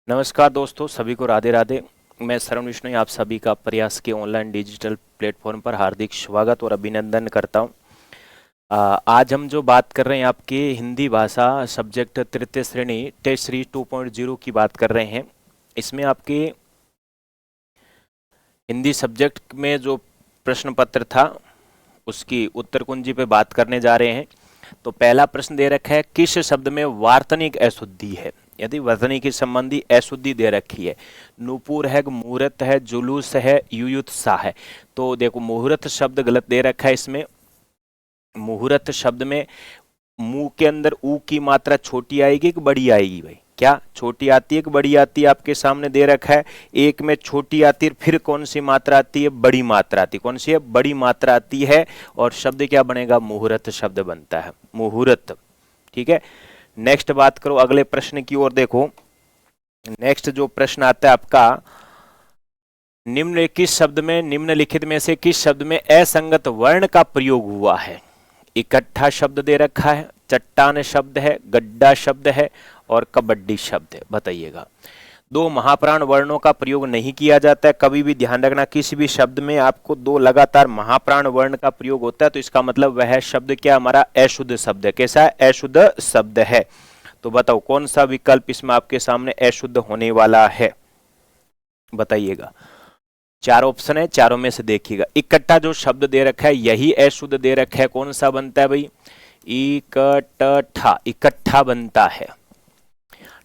नमस्कार दोस्तों, सभी को राधे राधे। मैं सरवण विष्णु आप सभी का प्रयास के ऑनलाइन डिजिटल प्लेटफॉर्म पर हार्दिक स्वागत और अभिनंदन करता हूं। आज हम जो बात कर रहे हैं आपकी हिंदी भाषा सब्जेक्ट तृतीय श्रेणी टेस्ट सीरीज 2.0 की बात कर रहे हैं। इसमें आपके हिंदी सब्जेक्ट में जो प्रश्न पत्र था उसकी उत्तर कुंजी पे बात करने जा रहे हैं। तो पहला प्रश्न दे रखा है, किस शब्द में वार्तनिक अशुद्धि है? यदि वर्तनी की संबंधी अशुद्धि दे रखी है, नूपुर है, मुहूर्त है, जुलूस है, युयुत्सा है। तो देखो मुहूर्त शब्द गलत दे रखा है। इसमें मुहूर्त शब्द में मुंह के अंदर ऊ की मात्रा छोटी आएगी कि बड़ी आएगी? भाई क्या छोटी आती है कि बड़ी आती है? आपके सामने दे रखा है, एक में छोटी आती है, फिर कौन सी मात्रा आती है? बड़ी मात्रा आती है। कौन सी है? बड़ी मात्रा आती है। और शब्द क्या बनेगा? मुहूर्त शब्द बनता है, मुहूर्त। ठीक है, नेक्स्ट बात करो, अगले प्रश्न की ओर देखो। नेक्स्ट जो प्रश्न आता है आपका, निम्नलिखित में से किस शब्द में असंगत वर्ण का प्रयोग हुआ है? इकट्ठा शब्द दे रखा है, चट्टान शब्द है, गड्ढा शब्द है और कबड्डी शब्द है। बताइएगा। दो महाप्राण वर्णों का प्रयोग नहीं किया जाता है। कभी भी ध्यान रखना, किसी भी शब्द में आपको दो लगातार महाप्राण वर्ण का प्रयोग होता है तो इसका मतलब वह शब्द क्या हमारा अशुद्ध शब्द है। कैसा है? अशुद्ध शब्द है। तो बताओ कौन सा विकल्प इसमें आपके सामने अशुद्ध होने वाला है? बताइएगा। चार ऑप्शन है, चारों में से देखिएगा। इकट्ठा जो शब्द दे रखा है यही अशुद्ध दे रखा है। कौन सा बनता है भाई? इकट्ठा, इकट्ठा बनता है।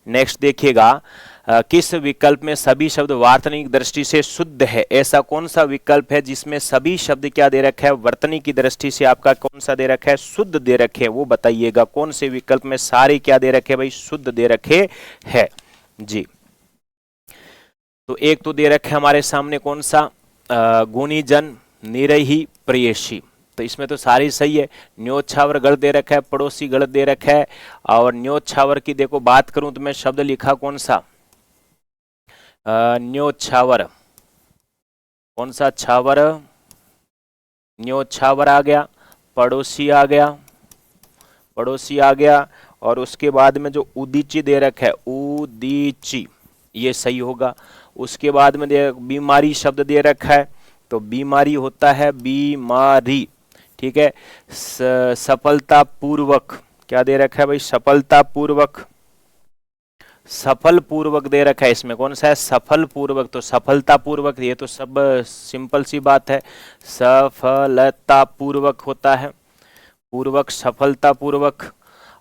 नेक्स्ट देखिएगा, किस विकल्प में सभी शब्द वार्तनिक दृष्टि से शुद्ध है? ऐसा कौन सा विकल्प है जिसमें सभी शब्द क्या दे रखा है? वर्तनी की दृष्टि से आपका कौन सा दे रखा है? शुद्ध दे रखे, वो बताइएगा। कौन से विकल्प में सारे क्या दे रखे भाई? शुद्ध दे रखे है जी। तो एक तो दे रखे हमारे सामने कौन सा? गुणीजन, निरही, प्रेयसी। तो इसमें तो सारी सही है। न्योछावर गलत दे रखा है, पड़ोसी गलत दे रखा है। और न्योछावर की देखो बात करूं तो मैं शब्द लिखा कौन सा? न्योछावर। कौन सा छावर? न्योछावर आ गया, पड़ोसी आ गया, पड़ोसी आ गया। और उसके बाद में जो उदीची दे रखा है, उदीची, ये सही होगा। उसके बाद में बीमारी शब्द दे रखा है तो बीमारी होता है बीमारी। ठीक है। सफलता पूर्वक क्या दे रखा है भाई? सफलता पूर्वक, सफल पूर्वक दे रखा है। इसमें कौन सा है? सफल पूर्वक। तो सफलता पूर्वक, ये तो सब सिंपल सी बात है। सफलता पूर्वक होता है, पूर्वक, सफलता पूर्वक।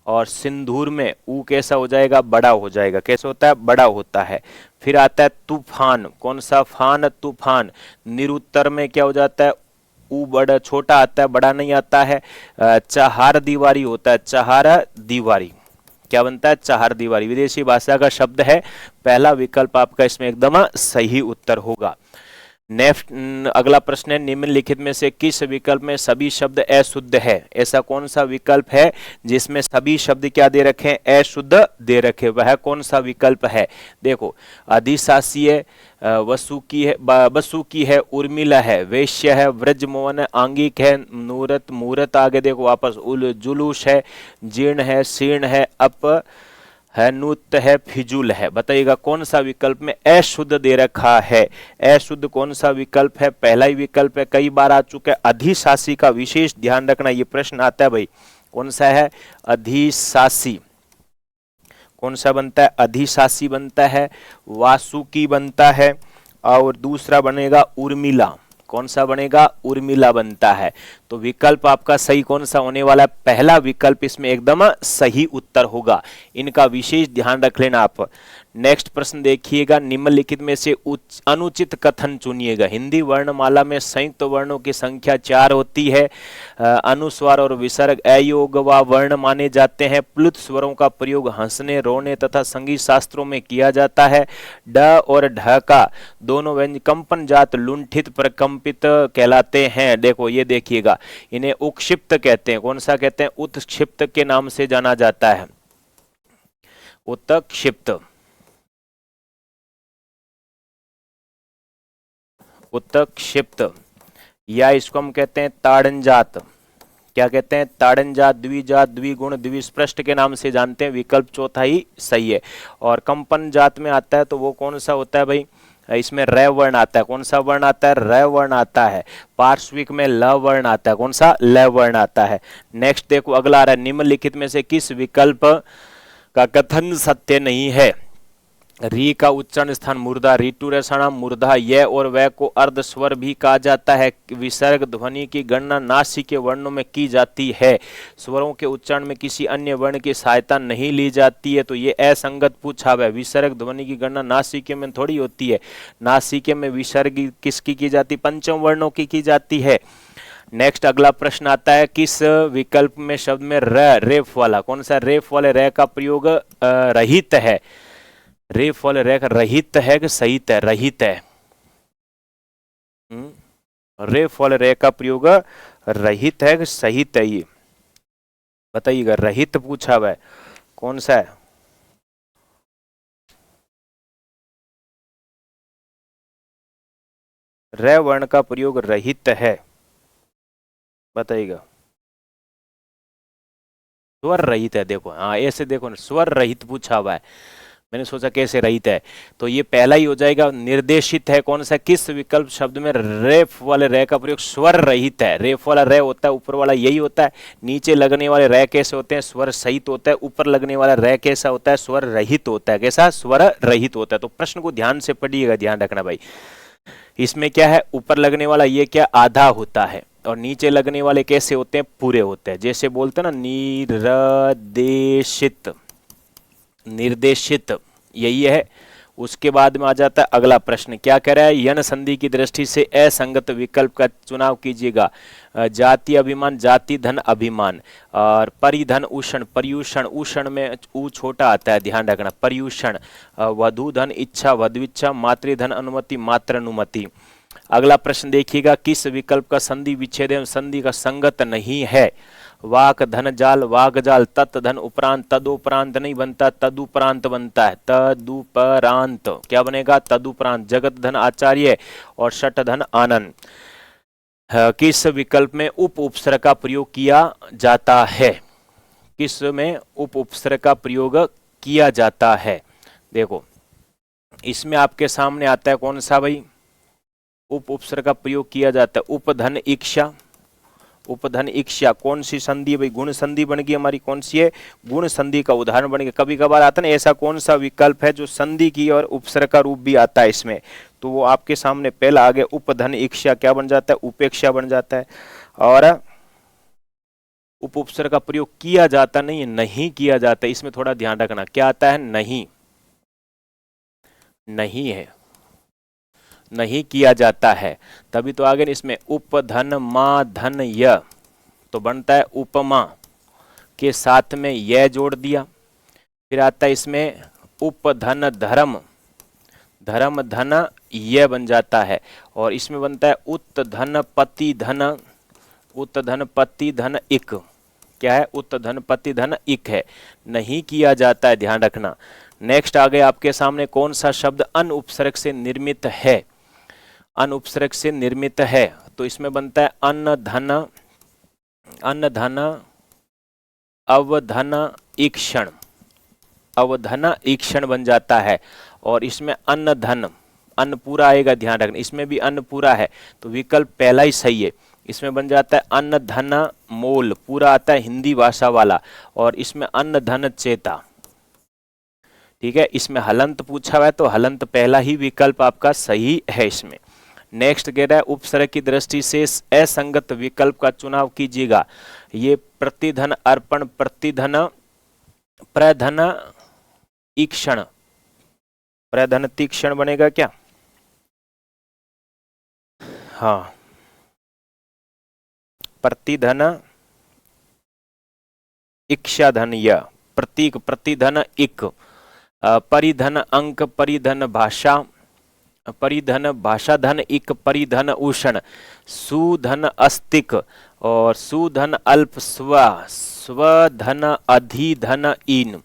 और सिंदूर में ऊ कैसा हो जाएगा? बड़ा हो जाएगा। कैसे होता है? बड़ा होता है। फिर आता है तूफान। कौन सा फान? तूफान। निरुत्तर में क्या हो जाता है? ऊ बड़ा, छोटा आता है, बड़ा नहीं आता है। चहार दीवारी होता है, चहार दीवारी। क्या बनता है? चहार दीवारी। विदेशी भाषा का शब्द है। पहला विकल्प आपका इसमें एकदम सही उत्तर होगा। नेक्स्ट अगला प्रश्न है, निम्नलिखित में से किस विकल्प में सभी शब्द अशुद्ध है? ऐसा कौन सा विकल्प है जिसमें सभी शब्द क्या दे रखे हैं? अशुद्ध दे रखे। वह कौन सा विकल्प है? देखो, अधिशासी है, वसुकी है, बसुकी है, उर्मिला है, वैश्य है, व्रजमोहन है, आंगिक है, नूरत, मूरत। आगे देखो वापस जुलूस है, जीर्ण है, शीर्ण है, अप है, नूत है, फिजूल है। बताइएगा कौन सा विकल्प में अशुद्ध दे रखा है? अशुद्ध कौन सा विकल्प है? पहला ही विकल्प है, कई बार आ चुका है। अधिशासी का विशेष ध्यान रखना, ये प्रश्न आता है भाई। कौन सा है? अधिशासी। कौन सा बनता है? अधिशासी बनता है, वासुकी बनता है और दूसरा बनेगा उर्मिला। कौन सा बनेगा? उर्मिला बनता है। तो विकल्प आपका सही कौन सा होने वाला है? पहला विकल्प इसमें एकदम सही उत्तर होगा। इनका विशेष ध्यान रख लेना आप। नेक्स्ट प्रश्न देखिएगा, निम्नलिखित में से अनुचित कथन चुनिएगा। हिंदी वर्णमाला में संयुक्त वर्णों की संख्या 4 होती है। अनुस्वार और विसर्ग अयोग व वर्ण माने जाते हैं। प्लुत स्वरों का प्रयोग हंसने, रोने तथा संगीत शास्त्रों में किया जाता है। ड और ढ का दोनों व्यंजन कंपन जात लुंठित प्रकंपित कहलाते हैं। देखो ये देखिएगा, इन्हें उक्षिप्त कहते हैं। कौन सा कहते हैं? उत्क्षिप्त के नाम से जाना जाता है, उत्क्षिप्त, उत्क्षिप्त। या इसको हम कहते हैं ताड़नजात। क्या कहते हैं, ताड़नजात, द्विजात, द्विगुण, द्विस्पृष्ट के नाम से जानते हैं। विकल्प चौथा ही सही है। और कंपन जात में आता है तो वो कौन सा होता है भाई, इसमें र वर्ण आता है। कौन सा वर्ण आता है, र वर्ण आता है। पार्श्विक में ल वर्ण आता है। कौन सा, ल वर्ण आता है। नेक्स्ट देखो अगला आ रहा है, निम्नलिखित में से किस विकल्प का कथन सत्य नहीं है। री का उच्चारण स्थान मूर्धा, ऋतु रसाणाम मूर्धा, य और वह को अर्ध स्वर भी कहा जाता है। विसर्ग ध्वनि की गणना नासिक के वर्णों में की जाती है। स्वरों के उच्चारण में किसी अन्य वर्ण की सहायता नहीं ली जाती है, तो ये असंगत पूछा है। विसर्ग ध्वनि की गणना नासिके में थोड़ी होती है। नासिके में विसर्ग किसकी की जाती, पंचम वर्णों की जाती है। नेक्स्ट अगला प्रश्न आता है, किस विकल्प में शब्द में रेफ वाला, कौन सा रेफ वाले रे का प्रयोग रहित है। रेफ वाले रे का रहित है कि सहित है, रहित है। रेफ वाले रे का प्रयोग रहित है कि सहित है, ये बताइएगा। रहित पूछा हुआ है, कौन सा है। रे वर्ण का प्रयोग रहित है, बताइएगा। स्वर रहित है, देखो हाँ ऐसे देखो ना, स्वर रहित पूछा हुआ है। मैंने सोचा कैसे रहित है, तो ये पहला ही हो जाएगा। निर्देशित है, कौन सा, किस विकल्प शब्द में रेफ वाले रे का प्रयोग स्वर रहित है। रेफ वाला रे होता है, ऊपर वाला यही होता है। नीचे लगने वाले रे कैसे होते हैं, स्वर सहित होता है। ऊपर लगने वाला रे कैसा होता है, स्वर रहित होता है। कैसा, स्वर रहित होता है। तो प्रश्न को ध्यान से पढ़िएगा, ध्यान रखना भाई। इसमें क्या है, ऊपर लगने वाला ये क्या, आधा होता है, और नीचे लगने वाले कैसे होते हैं, पूरे होते हैं। जैसे बोलते हैं ना, निर्देशित, निर्देशित, यही है। उसके बाद में आ जाता है अगला प्रश्न, क्या कह रहा है, यन संधि की दृष्टि से असंगत विकल्प का चुनाव कीजिएगा। जाति अभिमान, जाति धन अभिमान, और परिधन उषण, पर्यूषण, उषण में ऊ छोटा आता है, ध्यान रखना, पर्यूषण। वधु धन इच्छा, वधुइच्छा, मातृधन अनुमति, मातृ अनुमति। अगला प्रश्न देखिएगा, किस विकल्प का संधि विच्छेद एवं संधि का संगत नहीं है। वाक धन जाल, वाक जाल, तत् धन उपरांत, तदुपरांत नहीं बनता, तदुपरांत बनता है। तदुपरांत क्या बनेगा, तदुपरांत। जगत धन आचार्य और शठ धन आनंद। किस विकल्प में उप उपसर्ग का प्रयोग किया जाता है। किस में उप उपसर्ग का प्रयोग किया जाता है। देखो इसमें आपके सामने आता है कौन सा भाई, उप उपसर्ग का प्रयोग किया जाता है। उपधन इच्छा, उपधन इच्छा कौन सी संधि भाई, गुण संधि बन गई हमारी। कौन सी है, गुण संधि का उदाहरण बन गया। कभी कभार आता है ना ऐसा कौन सा विकल्प है जो संधि की और उपसर्ग का रूप भी आता है इसमें, तो वो आपके सामने पहला आगे उपधन इच्छा क्या बन जाता है, उपेक्षा बन जाता है। और उप उपसर्ग का प्रयोग किया जाता नहीं है, नहीं किया जाता, इसमें थोड़ा ध्यान रखना। क्या आता है, नहीं, नहीं है, नहीं किया जाता है। तभी तो आगे इसमें उपधन मा धन य, तो बनता है उपमा के साथ में य जोड़ दिया। फिर आता है इसमें उपधन धर्म, धर्म धन य बन जाता है। और इसमें बनता है उत्धन पति धन, उत्धन पति धन इक। क्या है, उत्धन पति धन इक है, नहीं किया जाता है, ध्यान रखना। नेक्स्ट आ गए आपके सामने, कौन सा शब्द अन उपसर्ग से निर्मित है। अन उपसर्ग से निर्मित है, तो इसमें बनता है अन्न धन, अन्न धन अवधन ईक्षण, अवधन ईक्षण बन जाता है। और इसमें अन्न धन, अन्न पूरा आएगा, ध्यान रखना। इसमें भी अन्न पूरा है, तो विकल्प पहला ही सही है। इसमें बन जाता है अन्न धन मोल, पूरा आता है हिंदी भाषा वाला। और इसमें अन्न धन चेता, ठीक है। इसमें हलंत पूछा हुआ है, तो हलंत पहला ही विकल्प आपका सही है इसमें। नेक्स्ट कह रहा है, उपसर्ग की दृष्टि से असंगत विकल्प का चुनाव कीजिएगा। ये प्रतिधन अर्पण, प्रतिधन प्रधन ईक्षण, प्रधन तीक्षण बनेगा क्या, हाँ, प्रतिधन इक्षाधन य, प्रतीक प्रतिधन इक, परिधन अंक, परिधन भाषा, परिधन भाषा धन इक, परिधन उषण, सुधन अस्तिक, और सुधन अल्प स्व, स्वधन अधिधन इन,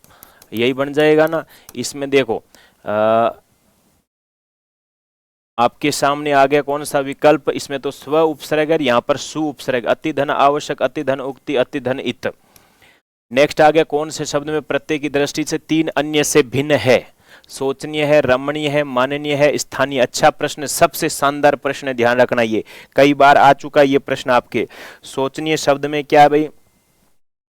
यही बन जाएगा ना। इसमें देखो आपके सामने आ गया कौन सा विकल्प, इसमें तो स्व उपसर्ग है, यहाँ पर सु उपसर्ग, अति धन आवश्यक, अति धन उक्ति, अति धन इत। नेक्स्ट आ गया कौन से शब्द में प्रत्यय की दृष्टि से तीन अन्य से भिन्न है, सोचनीय है, रमणीय है, माननीय है, स्थानीय। अच्छा प्रश्न, सबसे शानदार प्रश्न, ध्यान रखना, ये कई बार आ चुका है ये प्रश्न आपके। सोचनीय शब्द में क्या है भाई,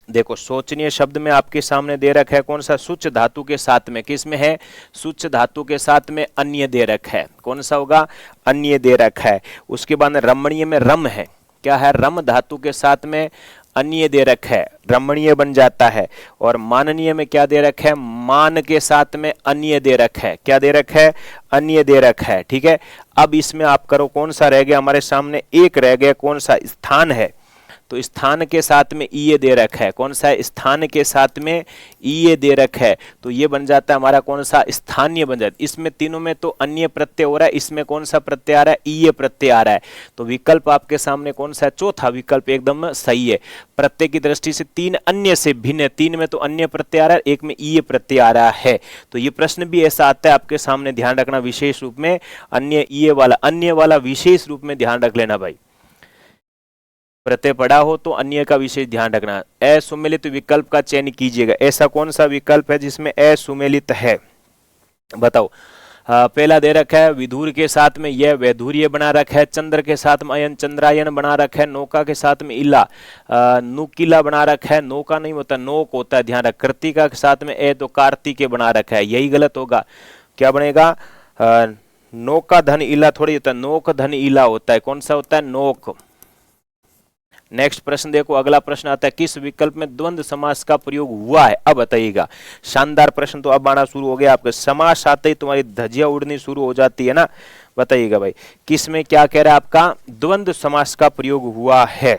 देखो सोचनीय शब्द में आपके सामने दे रखा है कौन सा, सुच धातु के साथ में, किस में है, सुच धातु के साथ में अन्य दे रखा है, कौन सा होगा, अन्य दे रखा है। उसके बाद रमणीय में रम है, क्या है, रम धातु के साथ में अन्य दे रखा है, रमणीय बन जाता है। और माननीय में क्या दे रखा है, मान के साथ में अन्य दे रखा है, क्या दे रखा है, अन्य दे रखा है। ठीक है, अब इसमें आप करो, कौन सा रह गया हमारे सामने, एक रह गया कौन सा, स्थान है, तो स्थान के साथ में ईए दे रखा है, कौन सा है, स्थान के साथ में ईए दे रखा है, तो ये बन जाता है हमारा कौन सा, स्थानीय बन जाता है। इसमें तीनों में तो अन्य प्रत्यय हो रहा है, इसमें कौन सा प्रत्यय आ रहा है, ईए प्रत्यय आ रहा है। तो विकल्प आपके सामने कौन सा है, चौथा विकल्प एकदम सही है। प्रत्यय की दृष्टि से तीन अन्य से भिन्न है, तीन में तो अन्य प्रत्यय आ रहा है, एक में ईए प्रत्यय आ रहा है। तो ये प्रश्न भी ऐसा आता है आपके सामने, ध्यान रखना विशेष रूप में, अन्य ईए वाला, अन्य वाला विशेष रूप में ध्यान रख लेना भाई, प्रत्यय पढ़ा हो तो अन्य का विशेष ध्यान रखना। असुमेलित विकल्प का चयन कीजिएगा, ऐसा कौन सा विकल्प है जिसमें असुमेलित है, बताओ। पहला दे रखा है विधुर के साथ में यह वैधुर्य बना रखा है, चंद्र के साथ में अयन चंद्रायन बना रखा है, नौका के साथ में इला नुकीला बना रखा है, नौका नहीं होता नोक होता है, ध्यान रख। कृतिका के साथ में ए तो कार्तिके बना रखा है, यही गलत होगा, क्या बनेगा, नौका धन इला थोड़ी होता है, नोक धन इला होता है, कौन सा होता है, नोक। नेक्स्ट प्रश्न देखो, अगला प्रश्न आता है किस विकल्प में द्वंद्व समास का प्रयोग हुआ है, अब बताइएगा। शानदार प्रश्न तो अब आना शुरू हो गया आपके, समास आते ही तुम्हारी धज्जियां उड़नी शुरू हो जाती है ना। बताइएगा भाई किस में क्या कह रहा है आपका, द्वंद्व समास का प्रयोग हुआ है।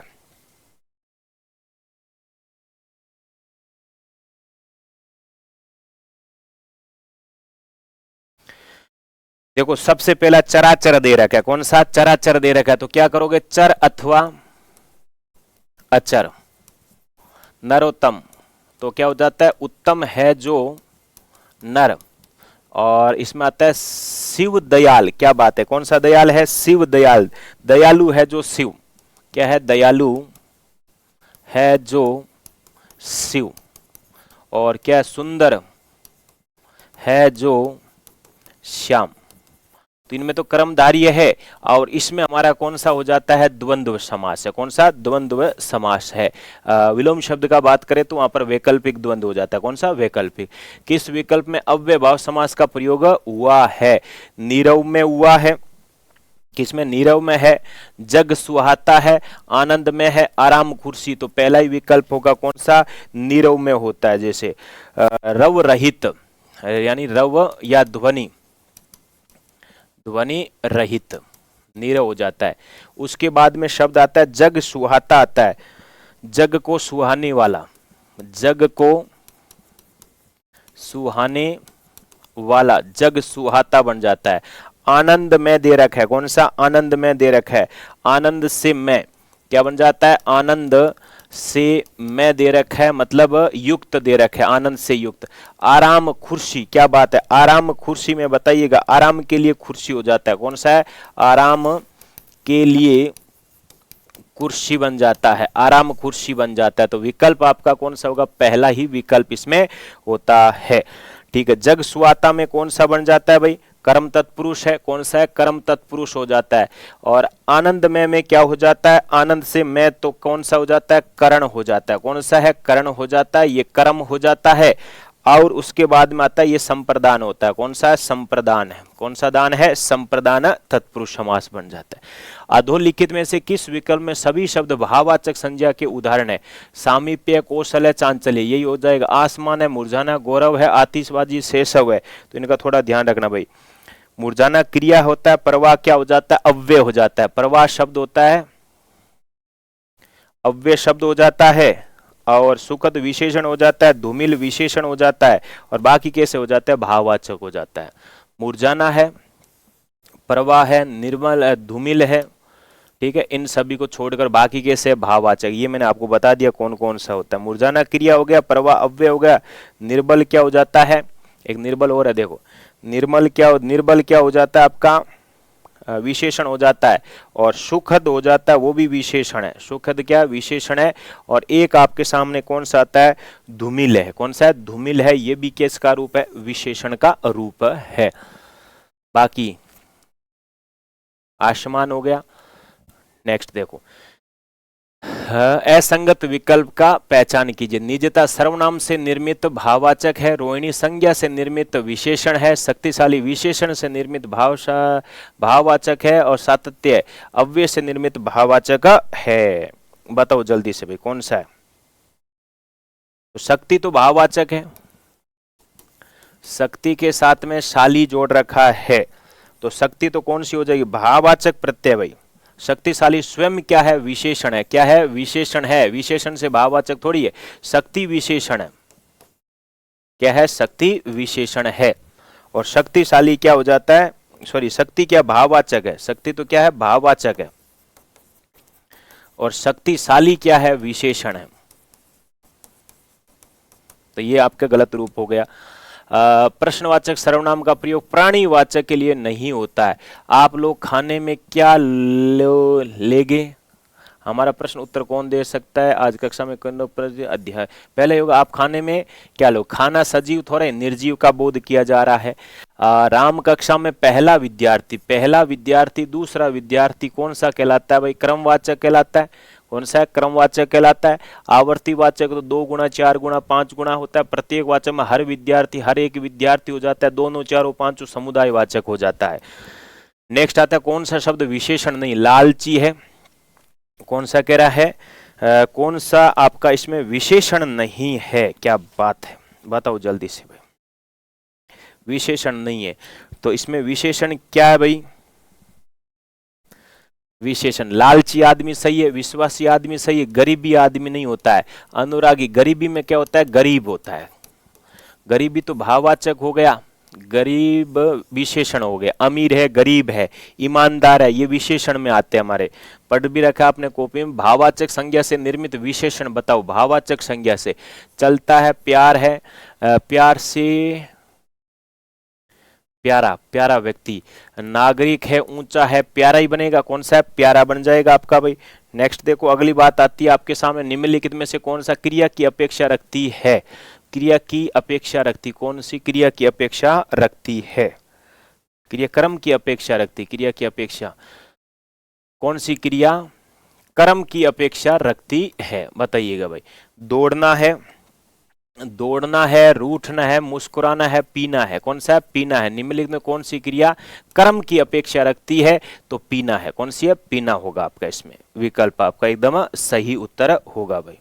देखो सबसे पहला चराचर दे रखा है, कौन सा, चराचर दे रखा है, तो क्या करोगे, चर अथवा अचर। नरोत्तम, तो क्या हो जाता है, उत्तम है जो नर। और इसमें आता है शिव दयाल, क्या बात है, कौन सा दयाल है, शिव दयाल, दयालु है जो शिव, क्या है, दयालु है जो शिव। और क्या, सुंदर है जो श्याम। तो इनमें तो कर्मधारय है, और इसमें हमारा कौन सा हो जाता है, द्वंद्व समास है, कौन सा, द्वंद्व समास है। विलोम शब्द का बात करें तो वहां पर वैकल्पिक द्वंद्व हो जाता है, कौन सा, वैकल्पिक। किस विकल्प में अव्यय भाव समास का प्रयोग हुआ है, नीरव में हुआ है, किसमें, नीरव में है, जग सुहाता है, आनंद में है, आराम कुर्सी। तो पहला ही विकल्प होगा कौन सा, नीरव में होता है। जैसे रव रहित, यानी रव या ध्वनि, ध्वनि रहित, नीरव हो जाता है। उसके बाद में शब्द आता है जग सुहाता, आता है जग को सुहाने वाला, जग को सुहाने वाला, जग सुहाता बन जाता है। आनंद में दे रखा है, कौन सा, आनंद में दे रखा है, आनंद से मैं क्या बन जाता है, आनंद से मैं दे रखा है, मतलब युक्त दे रखा है, आनंद से युक्त। आराम खुर्शी, क्या बात है, आराम खुर्शी में बताइएगा, आराम के लिए खुर्शी हो जाता है, कौन सा है, आराम के लिए कुर्सी बन जाता है, आराम कुर्सी बन जाता है। तो विकल्प आपका कौन सा होगा, पहला ही विकल्प इसमें होता है। ठीक है, जग सुआता में कौन सा बन जाता है भाई, कर्म तत्पुरुष है, कौन सा है, कर्म तत्पुरुष हो जाता है। और आनंद में क्या हो जाता है, आनंद से मैं तो कौन सा हो जाता है, करण हो जाता है, कौन सा है, करण हो जाता है, ये कर्म हो जाता है। और उसके बाद में आता है ये संप्रदान होता है, कौन सा है, संप्रदान है, कौन सा दान है, संप्रदान तत्पुरुष समास बन जाता है। अधोलिखित में से किस विकल्प में सभी शब्द भाववाचक संज्ञा के उदाहरण है, सामीप्य, कौशल है, चांचल्य, यही हो जाएगा। आसमान है, मुरझाना, गौरव है, आतिशबाजी, शेषव है। तो इनका थोड़ा ध्यान रखना भाई। मुरझाना क्रिया होता है, प्रवाह क्या हो जाता है, अव्यय हो जाता है, प्रवाह शब्द होता है, अव्यय शब्द हो जाता है। और सुखद विशेषण हो जाता है, धूमिल विशेषण हो जाता है। और बाकी कैसे हो जाता है, भाववाचक हो जाता है। मुरझाना है, प्रवाह है, निर्मल है, धूमिल है, ठीक है, इन सभी को छोड़कर बाकी कैसे भाववाचक। ये मैंने आपको बता दिया कौन कौन सा होता है। मुरझाना क्रिया हो गया, प्रवाह अव्यय हो गया, निर्बल क्या हो जाता है, एक निर्बल और है देखो, निर्बल क्या हो जाता है आपका, विशेषण हो जाता है, और सुखद हो जाता है वो भी विशेषण है। सुखद क्या विशेषण है। और एक आपके सामने कौन सा आता है, धूमिल है। कौन सा है, धूमिल है। ये भी किसका रूप है, विशेषण का रूप है। बाकी आसमान हो गया। नेक्स्ट देखो, असंगत विकल्प का पहचान कीजिए। निजता सर्वनाम से निर्मित भाववाचक है, रोहिणी संज्ञा से निर्मित विशेषण है, शक्तिशाली विशेषण से निर्मित भाववाचक है, और सातत्य अव्यय से निर्मित भाववाचक है। बताओ जल्दी से भाई कौन सा है। तो शक्ति तो भाववाचक है, शक्ति के साथ में शाली जोड़ रखा है, तो शक्ति तो कौन सी हो जाएगी, भाववाचक प्रत्यय भाई। शक्तिशाली स्वयं क्या है, विशेषण है। क्या है, विशेषण है। विशेषण से भाववाचक थोड़ी है, शक्ति विशेषण है। क्या है, शक्ति विशेषण है। और शक्तिशाली क्या हो जाता है, सॉरी शक्ति क्या भाववाचक है, शक्ति तो क्या है भाववाचक है, और शक्तिशाली क्या है, विशेषण है। तो ये आपका गलत रूप हो गया। प्रश्नवाचक सर्वनाम का प्रयोग प्राणीवाचक के लिए नहीं होता है। आप लोग खाने में क्या लेगे, हमारा प्रश्न उत्तर कौन दे सकता है। आज कक्षा में अध्याय पहले होगा, आप खाने में क्या लो। खाना सजीव थोड़े निर्जीव का बोध किया जा रहा है। राम कक्षा में पहला विद्यार्थी दूसरा विद्यार्थी कौन सा कहलाता है भाई, क्रमवाचक कहलाता है। कौन सा है, क्रमवाचक कहलाता है। आवर्ती वाचक तो 2 गुना 4 गुना 5 गुना होता है। प्रत्येक वाचक में हर एक विद्यार्थी हो जाता है, दोनों चारों पांचों समुदाय वाचक हो जाता है। नेक्स्ट आता है कौन सा शब्द विशेषण नहीं, लालची है। कौन सा कह रहा है, कौन सा आपका इसमें विशेषण नहीं है, क्या बात है, बताओ जल्दी से भाई। विशेषण नहीं है, तो इसमें विशेषण क्या है भाई, विशेषण लालची आदमी सही है, विश्वासी आदमी सही है, गरीबी आदमी नहीं होता है। अनुरागी, गरीबी में क्या होता है, गरीब होता है। गरीबी तो भाववाचक हो गया, गरीब विशेषण हो गया। अमीर है, गरीब है, ईमानदार है, ये विशेषण में आते हैं हमारे। पढ़ भी रखा आपने कॉपी में। भाववाचक संज्ञा से निर्मित विशेषण बताओ, भाववाचक संज्ञा से। चलता है, प्यार है, प्यार से प्यारा, प्यारा व्यक्ति। नागरिक है, ऊंचा है, प्यारा ही बनेगा। कौन सा है, प्यारा बन जाएगा आपका भाई। नेक्स्ट देखो, अगली बात आती है आपके सामने, निम्नलिखित में से कौन सा क्रिया की अपेक्षा रखती है। क्रिया की अपेक्षा रखती, कौन सी क्रिया की अपेक्षा रखती है, क्रियाक्रम की अपेक्षा रखती, क्रिया की अपेक्षा, कौन सी क्रिया कर्म की अपेक्षा रखती है, बताइएगा भाई। दौड़ना है, दौड़ना है, रूठना है, मुस्कुराना है, पीना है। कौन सा है, पीना है। निम्नलिखित में कौन सी क्रिया कर्म की अपेक्षा रखती है, तो पीना है। कौन सी है, पीना होगा आपका इसमें विकल्प, आपका एकदम सही उत्तर होगा भाई।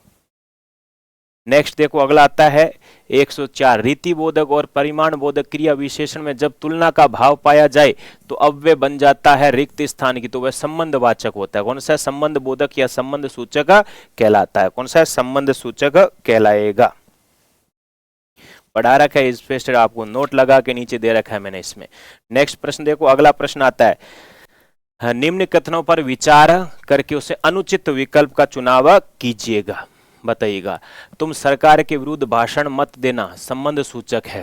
नेक्स्ट देखो, अगला आता है 104, रीति बोधक और परिमाण बोधक क्रिया विशेषण में जब तुलना का भाव पाया जाए तो अव्यय बन जाता है रिक्त स्थान की, तो वह संबंध वाचक होता है। कौन सा है, संबंध बोधक या संबंध सूचक कहलाता है। कौन सा है, संबंध सूचक कहलाएगा। पढ़ा रखा है स्पेशल, आपको नोट लगा के नीचे दे रखा है मैंने इसमें। नेक्स्ट प्रश्न देखो, अगला प्रश्न आता है, निम्न कथनों पर विचार करके उसे अनुचित विकल्प का चुनाव कीजिएगा। बताइएगा, तुम सरकार के विरुद्ध भाषण मत देना, संबंध सूचक है,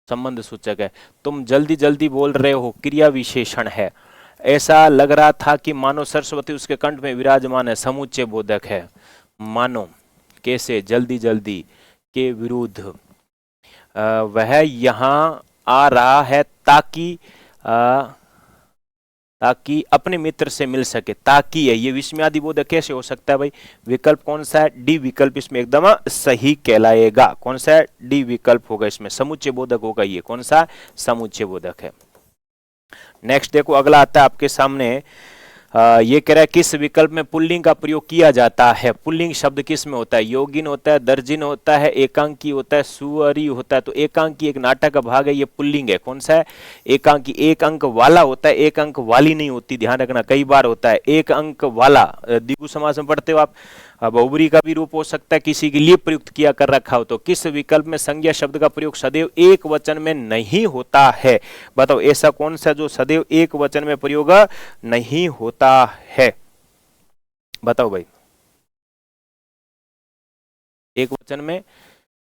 संबंध सूचक है। तुम जल्दी जल्दी बोल रहे हो, क्रिया विशेषण है। ऐसा लग रहा था कि मानो सरस्वती उसके कंठ में विराजमान है, समुच्चय बोधक है। मानो कैसे, जल्दी जल्दी के विरुद्ध, वह यहाँ आ रहा है ताकि अपने मित्र से मिल सके। ताकि है, ये विस्मयादि बोधक कैसे हो सकता है भाई। विकल्प कौन सा है, डी विकल्प इसमें एकदम सही कहलाएगा। कौन सा है, डी विकल्प होगा इसमें, समुच्चय बोधक होगा ये। कौन सा, समुच्चय बोधक है। नेक्स्ट देखो, अगला आता है आपके सामने, ये कह रहा है किस विकल्प में पुल्लिंग का प्रयोग किया जाता है। पुल्लिंग शब्द किस में होता है, योगिन होता है, दर्जिन होता है, एकांकी होता है, सुअरी होता है। तो एकांकी एक नाटक का भाग है, ये पुल्लिंग है। कौन सा है, एकांकी। एक अंक वाला होता है, एक अंक वाली नहीं होती, ध्यान रखना। कई बार होता है एक अंक वाला, द्विगु समास में पढ़ते हो आप, बहुब्री का भी रूप हो सकता है, किसी के लिए प्रयुक्त किया कर रखा हो। तो किस विकल्प में संज्ञा शब्द का प्रयोग सदैव एक वचन में नहीं होता है। बताओ ऐसा कौन सा जो सदैव एक वचन में प्रयोग नहीं होता है, बताओ भाई। एक वचन में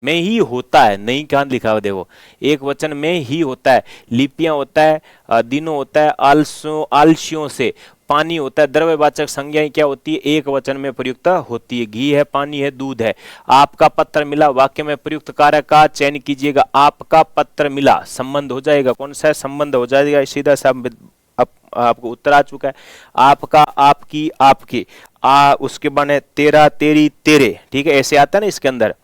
में ही होता है, नहीं कहाँ लिखा हुआ देखो, एक वचन में ही होता है। लिपियां होता है, दिनों होता है, आलसियों से, पानी होता है। द्रव्यवाचक संज्ञाएं क्या होती है, एक वचन में प्रयुक्त होती है। घी है, पानी है, दूध है। आपका पत्र मिला, वाक्य में प्रयुक्त कारक का चयन कीजिएगा। आपका पत्र मिला संबंध हो जाएगा, कौन सा है, संबंध हो जाएगा, सीधा सा आपको उत्तर आ चुका है। आपका, आपकी, आपके, उसके बाद है तेरा, तेरी, तेरे, ठीक है, ऐसे आता है ना इसके अंदर।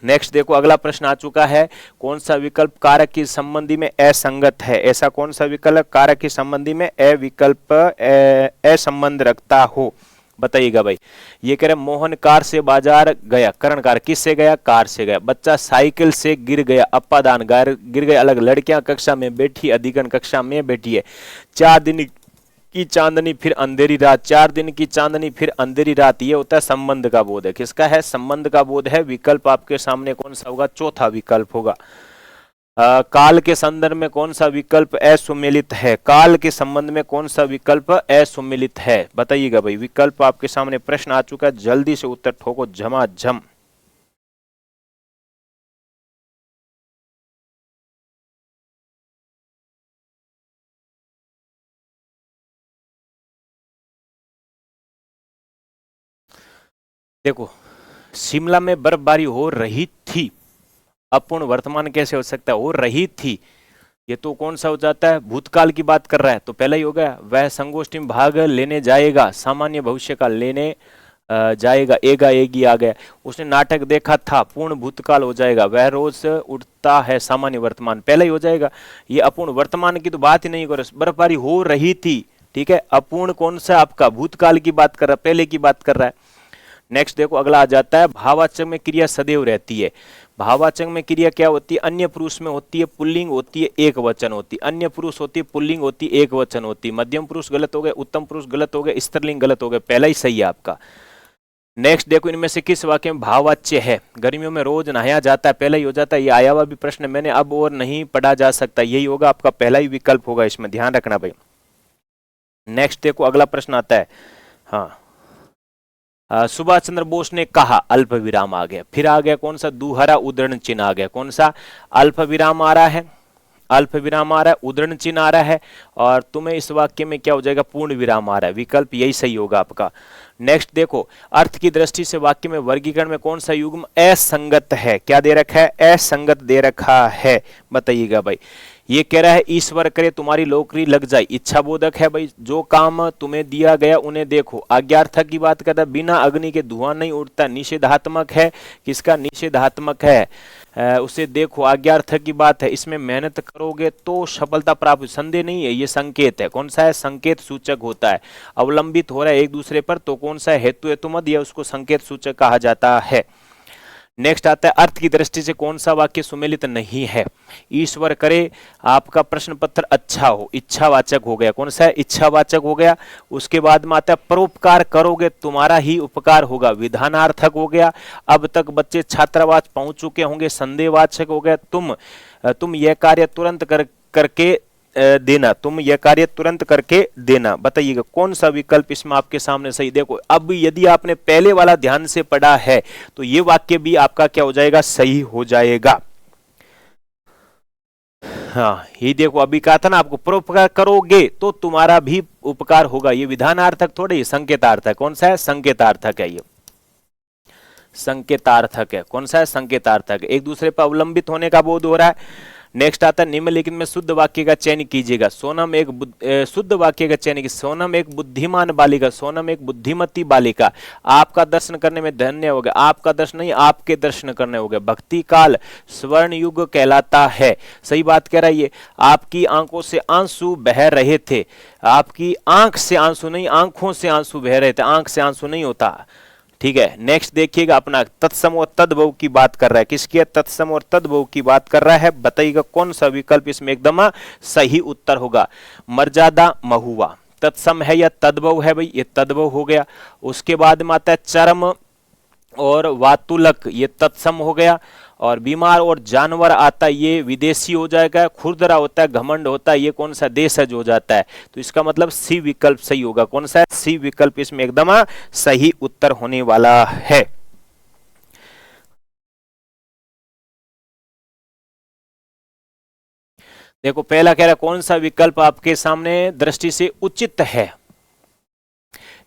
नेक्स्ट देखो अगला प्रश्न आ चुका है, कौन सा विकल्प कारक की संबंधी में असंगत है। ऐसा कौन सा विकल्प कारक की संबंधी में विकल्प असंबंध रखता हो, बताइएगा भाई। ये कह रहे मोहन कार से बाजार गया, करण कार, किससे गया, कार से गया। बच्चा साइकिल से गिर गया, अपादान, गिर गए अलग। लड़कियां कक्षा में बैठी, अधिगण कक्षा में बैठी है। 4 दिन की चांदनी फिर अंधेरी रात, 4 दिन की चांदनी फिर अंधेरी रात, ये होता है संबंध का बोध है। किसका है, संबंध का बोध है। विकल्प आपके सामने कौन सा होगा, चौथा विकल्प होगा। काल के संदर्भ में कौन सा विकल्प असुमेलित है, काल के संबंध में कौन सा विकल्प असुमेलित है, बताइएगा भाई। विकल्प आपके सामने प्रश्न आ चुका है, जल्दी से उत्तर ठोको झमाझम। देखो, शिमला में बर्फबारी हो रही थी, अपूर्ण वर्तमान कैसे हो सकता है, हो रही थी। ये तो कौन सा हो जाता है, भूतकाल की बात कर रहा है, तो पहला ही हो गया। वह संगोष्ठी में भाग लेने जाएगा, सामान्य भविष्य का लेने जाएगा, एगा एगी आ गया। उसने नाटक देखा था, पूर्ण भूतकाल हो जाएगा। वह रोज उठता है, सामान्य वर्तमान, पहला ही हो जाएगा। ये अपूर्ण वर्तमान की तो बात ही नहीं कर रहा, बर्फबारी हो रही थी, ठीक है। अपूर्ण कौन सा आपका, भूतकाल की बात कर रहा है, पहले की बात कर रहा है। नेक्स्ट देखो अगला आ जाता है, भाववाचक में क्रिया सदैव रहती है। भाववाचक में क्रिया क्या होती है, अन्य पुरुष में होती है, पुल्लिंग होती है, एक वचन होती है। अन्य पुरुष होती है, पुल्लिंग होती है, एक वचन होती है। मध्यम पुरुष गलत हो गए, उत्तम पुरुष गलत हो गए, स्त्रीलिंग गलत हो गए, पहला ही सही है आपका। नेक्स्ट देखो, इनमें से किस वाक्य में भाववाच्य है। गर्मियों में रोज नहाया जाता है, पहला ही हो जाता है। ये आया हुआ भी प्रश्न मैंने, अब और नहीं पढ़ा जा सकता, यही होगा आपका, पहला ही विकल्प होगा, इसमें ध्यान रखना भाई। नेक्स्ट देखो अगला प्रश्न आता है, हाँ, सुभाष चंद्र बोस ने कहा, अल्प विराम आ गया, फिर आ गया कौन सा, दूहरा उद्धरण चिन्ह आ गया। कौन सा, अल्प विराम आ रहा है, अल्प विराम आ रहा है, उद्धरण चिन्ह आ रहा है, और तुम्हें इस वाक्य में क्या हो जाएगा, पूर्ण विराम आ रहा है। विकल्प यही सही होगा आपका। नेक्स्ट देखो, अर्थ की दृष्टि से वाक्य में वर्गीकरण में कौन सा युग्म असंगत है, क्या दे रखा है, असंगत दे रखा है, बताइएगा भाई। ये कह रहा है ईश्वर करे तुम्हारी नौकरी लग जाए, इच्छा बोधक है भाई। जो काम तुम्हें दिया गया उन्हें देखो, आज्ञार्थक की बात करता है। बिना अग्नि के धुआं नहीं उठता, निषेधात्मक है, किसका, निषेधात्मक है। उसे देखो, आज्ञार्थक की बात है। इसमें मेहनत करोगे तो सफलता प्राप्त, संदेह नहीं है, ये संकेत है। कौन सा है, संकेत सूचक होता है। अवलंबित हो रहा है एक दूसरे पर, तो कौन सा है, हेतु हेतुमद, या उसको संकेत सूचक कहा जाता है। नेक्स्ट आता है, अर्थ की दृष्टि से कौन सा वाक्य सुमेलित नहीं है। ईश्वर करे आपका प्रश्न पत्र अच्छा हो, इच्छावाचक हो गया, कौन सा है, इच्छावाचक हो गया। उसके बाद में आता है, परोपकार करोगे तुम्हारा ही उपकार होगा, विधानार्थक हो गया। अब तक बच्चे छात्रावास पहुंच चुके होंगे, संदेहवाचक हो गया। तुम यह कार्य तुरंत करके देना, तुम यह कार्य तुरंत करके देना, बताइएगा कौन सा विकल्प इसमें आपके सामने सही। देखो, अब यदि आपने पहले वाला ध्यान से पढ़ा है तो ये वाक्य भी आपका क्या हो जाएगा, सही हो जाएगा। हाँ, ये देखो, अभी कहा था ना आपको, परोपकार करोगे तो तुम्हारा भी उपकार होगा। ये विधानार्थक थोड़े, संकेतार्थक। कौन सा है, संकेतार्थक है, ये संकेतार्थक है। कौन सा है, संकेतार्थक। एक दूसरे पर अवलंबित होने का बोध हो रहा है। नेक्स्ट आता है, निम्नलिखित में शुद्ध वाक्य का चयन कीजिएगा। सोनम एक शुद्ध वाक्य का चयन, सोनम एक बुद्धिमान बालिका, सोनम एक बुद्धिमती बालिका। आपका दर्शन करने में धन्य हो गया, आपका दर्शन नहीं, आपके दर्शन करने हो गए। भक्ति काल स्वर्ण युग कहलाता है, सही बात कह रहा है ये। आपकी आंखों से आंसू बह रहे थे, आपकी आंख से आंसू नहीं, आंखों से आंसू बह रहे थे, आंख से आंसू नहीं होता, ठीक है। नेक्स्ट देखिएगा, अपना तत्सम और तद्भव की बात कर रहा है, किसकी है, तत्सम और तद्भव की बात कर रहा है। बताइएगा कौन सा विकल्प इसमें एकदम सही उत्तर होगा। मर्यादा महुआ तत्सम है या तद्भव है भाई, ये तद्भव हो गया। उसके बाद में आता है चरम और वातुलक, ये तत्सम हो गया। और बीमार और जानवर आता है, ये विदेशी हो जाएगा। खुरदरा होता है, घमंड होता है, ये कौन सा, देशज हो जाता है। तो इसका मतलब सी विकल्प सही होगा। कौन सा है, सी विकल्प इसमें एकदम सही उत्तर होने वाला है। देखो पहला कह रहा है कौन सा विकल्प आपके सामने दृष्टि से उचित है।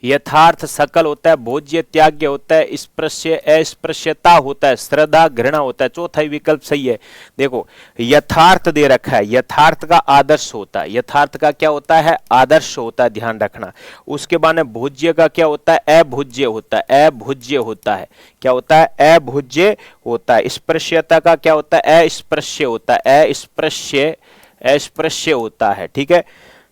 यथार्थ सकल होता है, भोज्य त्याग्य होता है, स्पृश्य अस्पृश्यता होता है, श्रद्धा घृणा होता है। चौथा ही विकल्प सही है। देखो यथार्थ दे रखा है, यथार्थ का आदर्श होता है, यथार्थ का क्या होता है, आदर्श होता है, ध्यान रखना। उसके बाद में भोज्य का क्या होता है, अभोज्य होता है, अभोज्य होता है, क्या होता है, अभोज्य होता है। स्पृश्यता का क्या होता है, अस्पृश्य होता है, अस्पृश्य अस्पृश्य होता है, ठीक है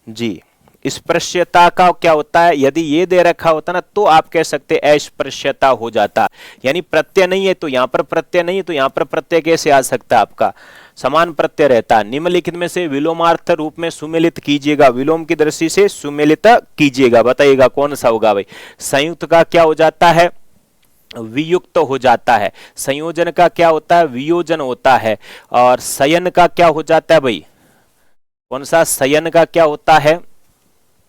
जी। स्पृश्यता का क्या होता है, यदि ये दे रखा होता ना तो आप कह सकते अस्पृश्यता हो जाता, यानी प्रत्यय नहीं है तो यहां पर प्रत्यय नहीं है तो यहां पर प्रत्यय कैसे आ सकता है, आपका समान प्रत्यय रहता है। निम्नलिखित में से विलोमार्थ रूप में सुमेलित कीजिएगा, विलोम की दृष्टि से सुमेलित कीजिएगा, बताइएगा कौन सा होगा भाई। संयुक्त का क्या हो जाता है, वियुक्त हो जाता है। संयोजन का क्या होता है, वियोजन होता है। और शयन का क्या हो जाता है भाई, कौन सा, शयन का क्या होता है,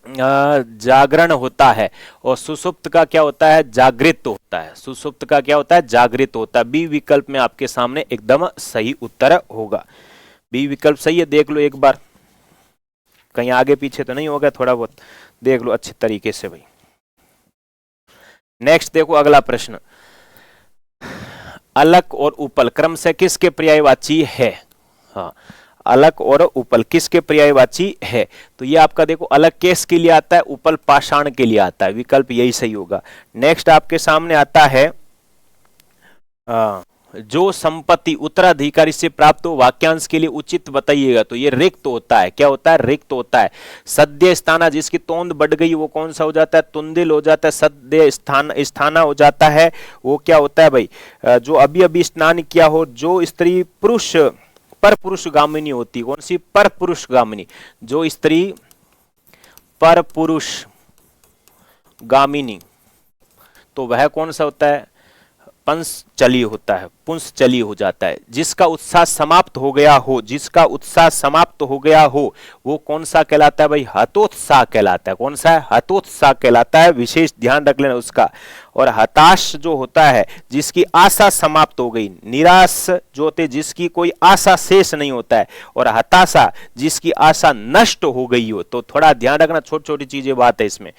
जागरण होता है। और सुसुप्त का क्या होता है, जागृत होता है। सुसुप्त का क्या होता है, जागृत होता है। बी विकल्प में आपके सामने एकदम सही उत्तर होगा। बी विकल्प सही है, देख लो एक बार, कहीं आगे पीछे तो नहीं होगा, थोड़ा बहुत देख लो अच्छे तरीके से भाई। नेक्स्ट देखो अगला प्रश्न, अलक और उपल क्रम से किसके पर्यायवाची है। हाँ, अलक और उपल किसके पर्यायवाची है। तो ये आपका देखो अलग केस के लिए आता है, उपल पाषाण के लिए आता है, विकल्प यही सही होगा। नेक्स्ट आपके सामने आता है जो संपत्ति उत्तराधिकारी से प्राप्त हो वाक्यांश के लिए उचित बताइएगा। तो ये रिक्त होता है, क्या होता है, रिक्त होता है। सद्य स्थाना जिसकी तोंद बढ़ गई वो कौन सा हो जाता है, तुंदिल हो जाता है। सद्य स्थाना हो जाता है वो क्या होता है भाई, जो अभी अभी स्नान किया हो, जो स्त्री पुरुष पर पुरुष गामिनी होती, कौन सी, पर पुरुष गामिनी, जो स्त्री पर पुरुष गामिनी, तो वह कौन सा होता है, पंचचली होता है, पुंसचली हो जाता है। जिसका उत्साह समाप्त हो गया हो, जिसका उत्साह समाप्त हो गया हो वो कौन सा कहलाता है भाई, हतोत्साह कहलाता है। कौन सा है, हतोत्साह कहलाता है, विशेष ध्यान रख लेना उसका। और हताश जो होता है जिसकी आशा समाप्त हो गई, निराश जो होते जिसकी कोई आशा शेष नहीं होता है, और हताशा जिसकी आशा नष्ट हो गई हो। तो थोड़ा ध्यान रखना, छोटी छोटी चीजें बात है इसमें।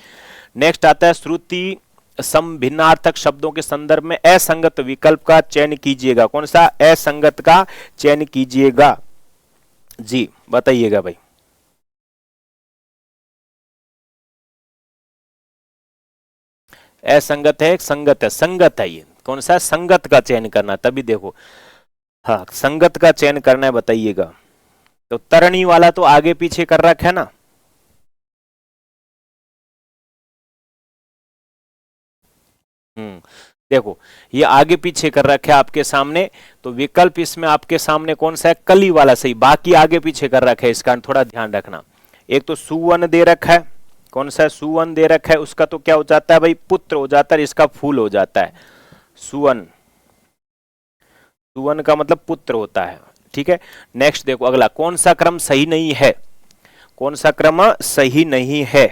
नेक्स्ट आता है श्रुति समभिन्नार्थक शब्दों के संदर्भ में असंगत विकल्प का चयन कीजिएगा। कौन सा, असंगत का चयन कीजिएगा जी, बताइएगा भाई। असंगत है, संगत है, संगत है, ये कौन सा, संगत का चयन करना, तभी देखो, हाँ संगत का चयन करना है, बताइएगा। तो तरणी वाला तो आगे पीछे कर रखा है ना, देखो ये आगे पीछे कर रखा है आपके सामने। तो विकल्प इसमें आपके सामने कौन सा है, कली वाला सही, बाकी आगे पीछे कर रखा है, इसका थोड़ा ध्यान रखना। एक तो सुवन दे रखा है, कौन सा है, सुवन दे रखा है, उसका तो क्या हो जाता है भाई, पुत्र हो जाता है, इसका फूल हो जाता है। सुवन, सुवन का मतलब पुत्र होता है, ठीक है। नेक्स्ट देखो अगला, कौन सा क्रम सही नहीं है, कौन सा क्रम सही नहीं है।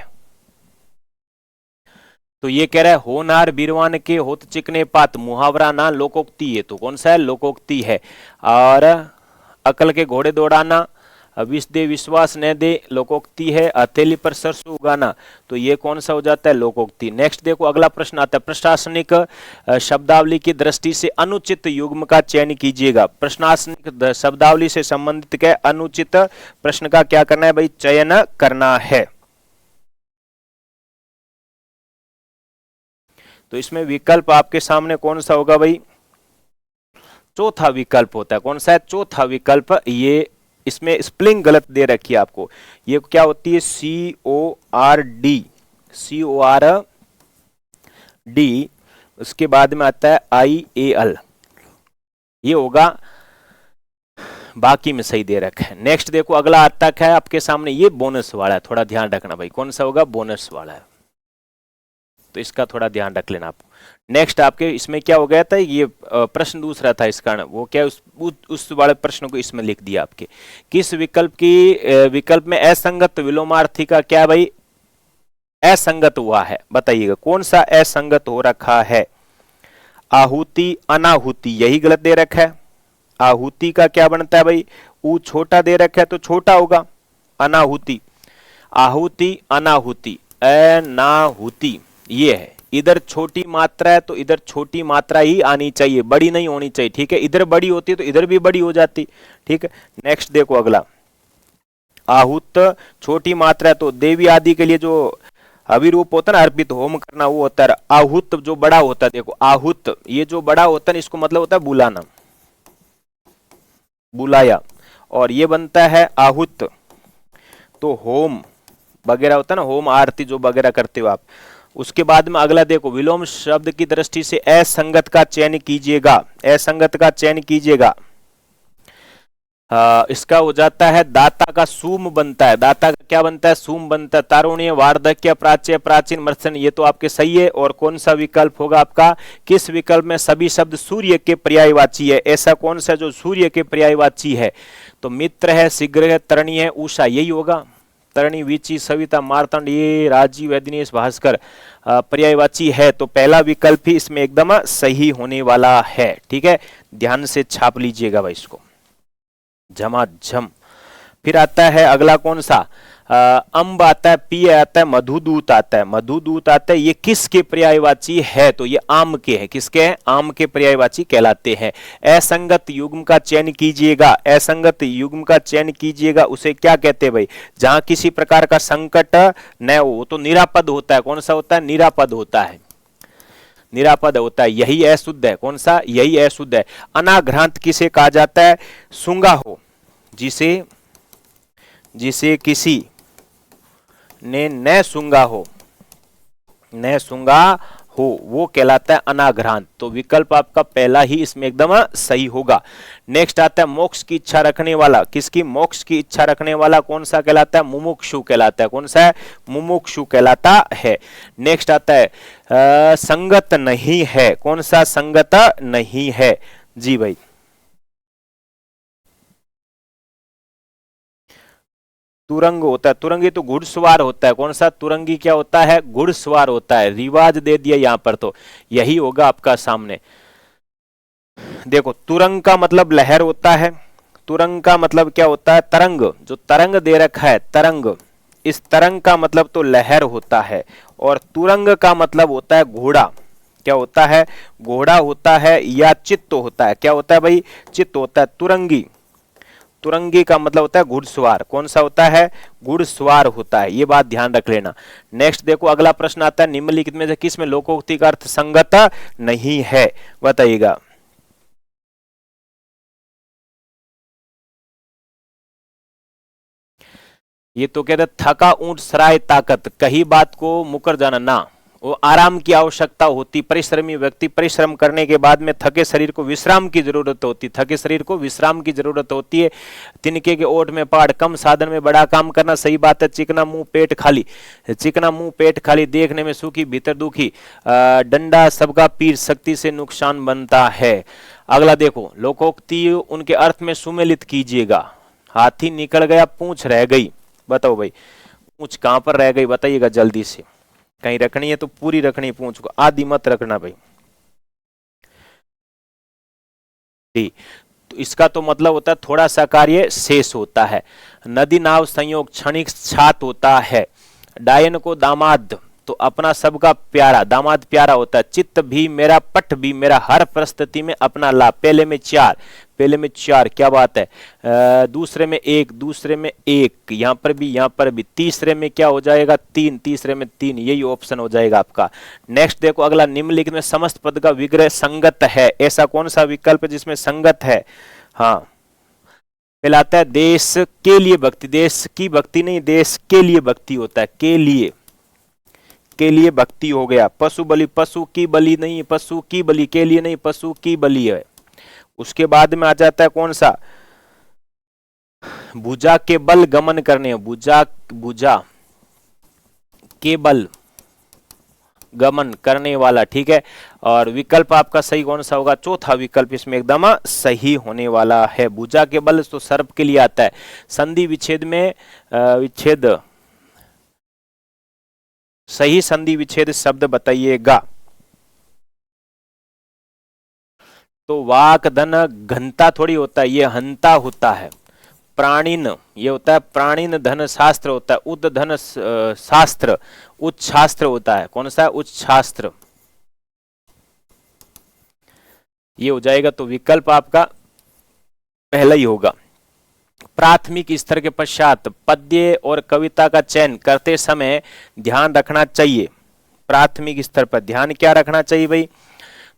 तो ये कह रहा है होनार बीरवान के होत चिकने पात, मुहावरा ना लोकोक्ति है, तो कौन सा है, लोकोक्ति है। और अकल के घोड़े दौड़ाना, विष दे विश्वास न दे, लोकोक्ति है। हथेली पर सरसों उगाना, तो ये कौन सा हो जाता है, लोकोक्ति। नेक्स्ट देखो अगला प्रश्न आता है, प्रशासनिक शब्दावली की दृष्टि से अनुचित युग्म का चयन कीजिएगा। प्रशासनिक शब्दावली से संबंधित के अनुचित प्रश्न का क्या करना है भाई, चयन करना है। तो इसमें विकल्प आपके सामने कौन सा होगा भाई, चौथा विकल्प होता है। कौन सा है, चौथा विकल्प। ये इसमें स्पेलिंग गलत दे रखी है आपको, ये क्या होती है, CORD, CORD, उसके बाद में आता है IAL, ये होगा, बाकी में सही दे रखा है। नेक्स्ट देखो अगला आता है आपके सामने, ये बोनस वाला है, थोड़ा ध्यान रखना भाई, कौन सा होगा, बोनस वाला है, तो इसका थोड़ा ध्यान रख लेना आप। नेक्स्ट आपके इसमें क्या हो गया था, ये प्रश्न दूसरा था, इसका वो क्या उस वाले प्रश्न को इसमें लिख दिया आपके। किस विकल्प में असंगत विलोमार्थी का क्या भाई, असंगत हुआ है, बताइएगा कौन सा असंगत हो रखा है। आहुति अनाहुति, यही गलत दे रखा है। आहुति का क्या बनता है भाई, ऊ छोटा दे रखा है तो छोटा होगा, अनाहुति, आहुति, अनाहुति, अनाहुति, ये है। इधर छोटी मात्रा है तो इधर छोटी मात्रा ही आनी चाहिए, बड़ी नहीं होनी चाहिए, ठीक है। इधर बड़ी होती है तो इधर भी बड़ी हो जाती, ठीक है। नेक्स्ट देखो अगला, आहुत छोटी मात्रा है तो देवी आदि के लिए जो अभिरूप होता है ना, अर्पित होम करना, वो होता है। आहुत जो बड़ा होता है, देखो आहुत ये जो बड़ा होता है इसको मतलब होता है बुलाना, बुलाया, और ये बनता है आहुत तो होम वगैरह होता है ना, होम आरती जो वगैरह करते हो आप। उसके बाद में अगला देखो, विलोम शब्द की दृष्टि से असंगत का चयन कीजिएगा, असंगत का चयन कीजिएगा। इसका हो जाता है दाता का सूम बनता है, दाता का क्या बनता है, सूम बनता है। तारुण्य, वार्धक्य, प्राच्य, प्राचीन, मत्स्य, ये तो आपके सही है। और कौन सा विकल्प होगा आपका, किस विकल्प में सभी शब्द सूर्य के पर्यायवाची है, ऐसा कौन सा जो सूर्य के पर्यायवाची है, तो मित्र है, शीघ्र है, तरणी है, उषा, यही होगा। तरणी, वीची, सविता, मार्तंड, ये राजीव, दिनेश, भास्कर पर्यायवाची है, तो पहला विकल्प ही इसमें एकदम सही होने वाला है, ठीक है। ध्यान से छाप लीजिएगा भाई इसको, झमाझम। फिर आता है अगला कौन सा, अम्ब आता है, पिय आता है, मधुदूत आता है, मधुदूत आता है, ये किसके पर्यायवाची है, तो ये आम के है, किसके है, आम के पर्यायवाची कहलाते हैं। असंगत युग्म का चयन कीजिएगा, असंगत युग्म का चयन कीजिएगा, उसे क्या कहते हैं भाई, जहां किसी प्रकार का संकट न हो, तो निरापद होता है। कौन सा होता है, निरापद होता है, निरापद होता है, यही अशुद्ध है। कौन सा, यही अशुद्ध है। अनाघ्रांत किसे कहा जाता है, सूंगा हो, जिसे जिसे किसी ने न सूंगा हो, न सूंगा हो, वो कहलाता है अनाघ्रांत। तो विकल्प आपका पहला ही इसमें एकदम सही होगा। नेक्स्ट आता है मोक्ष की इच्छा रखने वाला, किसकी, मोक्ष की इच्छा रखने वाला कौन सा कहलाता है, मुमुक्षु कहलाता है। कौन सा है, मुमुक्षु कहलाता है। नेक्स्ट आता है संगत नहीं है, कौन सा, संगत नहीं है, जी भाई। तुरंग होता है, तुरंगी तो घुड़सवार होता है। कौन सा, तुरंगी क्या होता है, घुड़सवार होता है। रिवाज दे दिया यहां पर, तो यही होगा आपका सामने। देखो तुरंग का मतलब लहर होता है, तुरंग का मतलब क्या होता है, तरंग, जो तरंग दे रखा है, तरंग, इस तरंग का मतलब तो लहर होता है। और तुरंग का मतलब होता है घोड़ा, क्या होता है, घोड़ा होता है, या चित्त होता है। क्या होता है भाई, चित्त होता है। तुरंगी, तुरंगी का मतलब होता है घुड़सवार। कौन सा होता है, घुड़सवार होता है, ये बात ध्यान रख लेना। नेक्स्ट देखो अगला प्रश्न आता है, निम्नलिखित में से किस में लोकोक्ति का अर्थ संगत नहीं है, बताइएगा। ये तो कहते थका ऊंट सराय ताकत, कही बात को मुकर जाना ना, वो आराम की आवश्यकता होती। परिश्रमी व्यक्ति परिश्रम करने के बाद में थके शरीर को विश्राम की जरूरत होती, थके शरीर को विश्राम की जरूरत होती है। तिनके के ओट में पहाड़, कम साधन में बड़ा काम करना, सही बात है। चिकना मुंह पेट खाली, चिकना मुंह पेट खाली, देखने में सूखी भीतर दुखी, डंडा सबका पीर, शक्ति से नुकसान बनता है। अगला देखो, लोकोक्ति उनके अर्थ में सुमेलित कीजिएगा। हाथी निकल गया, पूंछ रह गई, बताओ भाई, पूंछ कहां पर रह गई, बताइएगा जल्दी से। कहीं रखनी है तो पूरी रखनी, पूंछ को आधी मत रखना भाई। तो इसका तो मतलब होता है थोड़ा सा कार्य शेष होता है। नदी नाव संयोग क्षणिक छात होता है। डायन को दामाद, तो अपना सबका प्यारा, दामाद प्यारा होता है। चित्त भी मेरा, पट भी मेरा, हर परिस्थिति में अपना लाभ। पहले में चार, पहले में चार, क्या बात है। दूसरे में एक, दूसरे में एक, यहां पर भी, यहां पर भी। तीसरे में क्या हो जाएगा, तीन, तीसरे में तीन, यही ऑप्शन हो जाएगा आपका। नेक्स्ट देखो अगला, निम्नलिखित में समस्त पद का विग्रह संगत है, ऐसा कौन सा विकल्प जिसमें संगत है। हाँ, कहलाता है देश के लिए भक्ति, देश की भक्ति नहीं, देश के लिए भक्ति होता है, के लिए, के लिए भक्ति हो गया। पशु बलि, पशु की बलि नहीं, पशु की बलि, के लिए नहीं, पशु की बलि है। उसके बाद में आ जाता है कौन सा, भुजा के बल गमन करने, भुजा, भुजा के बल गमन करने वाला, ठीक है। और विकल्प आपका सही कौन सा होगा, चौथा विकल्प इसमें एकदम सही होने वाला है। भुजा के बल तो सर्प के लिए आता है। संधि विच्छेद में विच्छेद, सही संधि विच्छेद शब्द बताइएगा। तो वाक धन घनता थोड़ी होता है, ये हंता होता है। प्राणीन, ये होता है प्राणीन धन शास्त्र होता है, उद धन शास्त्र, उच्च शास्त्र होता है। कौन सा है? उच्च शास्त्र। ये हो जाएगा, तो विकल्प आपका पहला ही होगा। प्राथमिक स्तर के पश्चात पद्य और कविता का चयन करते समय ध्यान रखना चाहिए। प्राथमिक स्तर पर ध्यान क्या रखना चाहिए भाई?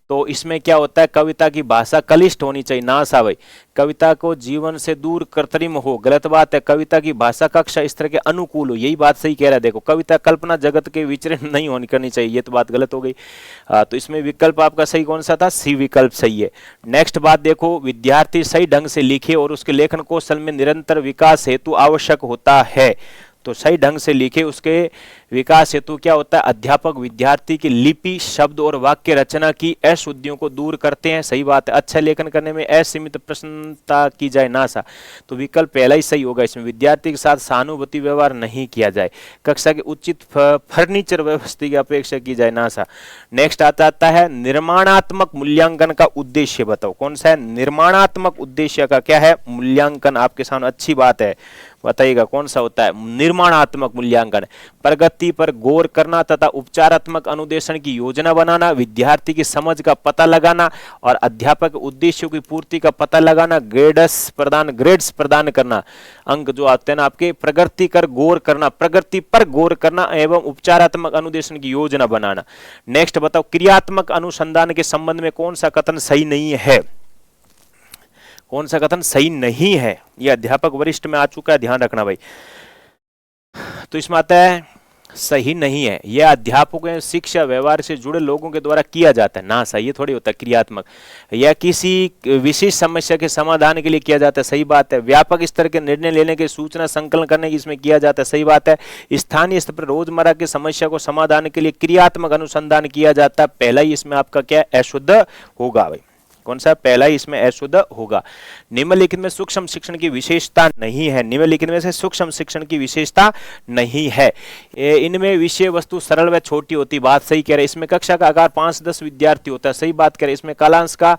तो इसमें क्या होता है, कविता की भाषा कलिष्ठ होनी चाहिए, ना सा भाई। कविता को जीवन से दूर कृत्रिम हो, गलत बात है। कविता की भाषा कक्षा स्तर के अनुकूल हो, यही बात सही कह रहा है। देखो, कविता कल्पना जगत के विचरण नहीं होनी करनी चाहिए, ये तो बात गलत हो गई। तो इसमें विकल्प आपका सही कौन सा था? सी विकल्प सही है। नेक्स्ट बात देखो, विद्यार्थी सही ढंग से लिखे और उसके लेखन कौशल में निरंतर विकास हेतु आवश्यक होता है। तो सही ढंग से लिखे, उसके विकास हेतु क्या होता है? अध्यापक विद्यार्थी की लिपि, शब्द और वाक्य रचना की अशुद्धियों को दूर करते हैं। सही बात है। अच्छा लेखन करने में असीमित प्रसन्नता की जाए, ना सा। तो विकल्प पहला ही सही होगा। इसमें विद्यार्थी के साथ सहानुभूति व्यवहार नहीं किया जाए, कक्षा के उचित फर्नीचर व्यवस्था की अपेक्षा की जाए, ना सा। नेक्स्ट आता है निर्माणात्मक मूल्यांकन का उद्देश्य बताओ। कौन सा है? निर्माणात्मक उद्देश्य का क्या है? मूल्यांकन। आपके सामने अच्छी बात है, बताइएगा कौन सा होता है? निर्माणात्मक मूल्यांकन। प्रगति पर गौर करना तथा उपचारात्मक अनुदेशन की योजना बनाना, विद्यार्थी की समझ का पता लगाना और अध्यापक उद्देश्यों की पूर्ति का पता लगाना, ग्रेड्स प्रदान करना, अंक जो आते हैं ना आपके, प्रगति पर गौर करना एवं उपचारात्मक अनुदेशन की योजना बनाना। नेक्स्ट बताओ, क्रियात्मक अनुसंधान के संबंध में कौन सा कथन सही नहीं है? कौन सा कथन सही नहीं है? यह अध्यापक वरिष्ठ में आ चुका है, ध्यान रखना भाई। तो इसमें आता है सही नहीं है, यह अध्यापकों, शिक्षा व्यवहार से जुड़े लोगों के द्वारा किया जाता है, ना सही। ये थोड़ी होता है क्रियात्मक। यह किसी विशेष समस्या के समाधान के लिए किया जाता है, सही बात है। व्यापक स्तर के निर्णय लेने के सूचना संकलन करने की इसमें किया जाता है, सही बात है। स्थानीय स्तर पर रोजमर्रा की समस्या को समाधान के लिए क्रियात्मक अनुसंधान किया जाता है, पहला ही इसमें आपका क्या अशुद्ध होगा भाई। कौन सा? पहला ही इसमें अशुद्ध होगा। निम्नलिखित में सूक्ष्म शिक्षण की विशेषता नहीं है। निम्नलिखित में से सूक्ष्म शिक्षण की विशेषता नहीं है। इनमें विषय वस्तु सरल व छोटी होती, बात सही कह रहे। इसमें कक्षा का आकार 5-10 विद्यार्थी होता है, सही बात कह रहे। इसमें कालांश का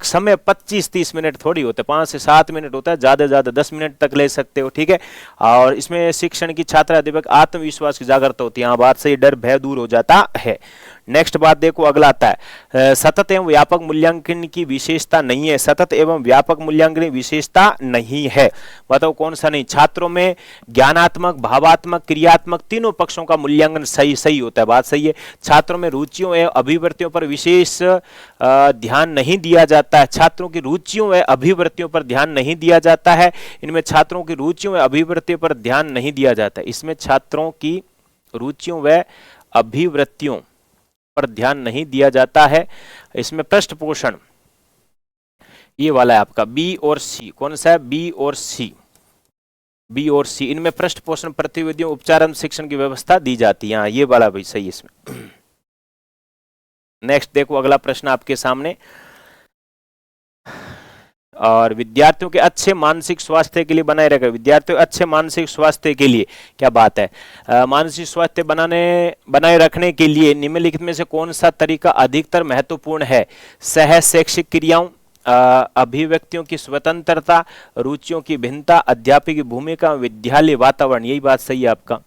समय 25-30 मिनट थोड़ी होता है, 5 से 7 मिनट होता है, ज्यादा से ज्यादा 10 मिनट तक ले सकते हो, ठीक है। और इसमें शिक्षण की छात्र अध्यापक आत्मविश्वास की जागृत होती है, हाँ बात सही, डर भय दूर हो जाता है। नेक्स्ट बात देखो, अगला आता है सतत एवं व्यापक मूल्यांकन की विशेषता नहीं है। सतत एवं व्यापक मूल्यांकन की विशेषता नहीं है, बताओ कौन सा नहीं? छात्रों में ज्ञानात्मक, भावात्मक, क्रियात्मक तीनों पक्षों का मूल्यांकन सही होता है, बात सही है। छात्रों में रुचियों एवं अभिवृत्तियों पर विशेष ध्यान नहीं दिया जाता है। छात्रों की रुचियों एवं अभिवृत्तियों पर ध्यान नहीं दिया जाता है। इनमें छात्रों की रुचियों एवं अभिवृत्तियों पर ध्यान नहीं दिया जाता है। इसमें छात्रों की रुचियों व अभिवृत्तियों पर ध्यान नहीं दिया जाता है। इसमें पृष्ठ पोषण, ये वाला है आपका बी और सी। कौन सा है? बी और सी। बी और सी, इनमें पृष्ठ पोषण, प्रतिविधियों, उपचार शिक्षण की व्यवस्था दी जाती है, ये वाला भी सही इसमें। नेक्स्ट देखो, अगला प्रश्न आपके सामने। और विद्यार्थियों के अच्छे मानसिक स्वास्थ्य के लिए बनाए रखें। विद्यार्थियों के अच्छे मानसिक स्वास्थ्य के लिए क्या बात है? मानसिक स्वास्थ्य बनाए रखने के लिए निम्नलिखित में से कौन सा तरीका अधिकतर महत्वपूर्ण है? सह शैक्षिक क्रियाओं, अभिव्यक्तियों की स्वतंत्रता, रुचियों की भिन्नता, अध्यापक की भूमिका, विद्यालय वातावरण, यही बात सही है आपका।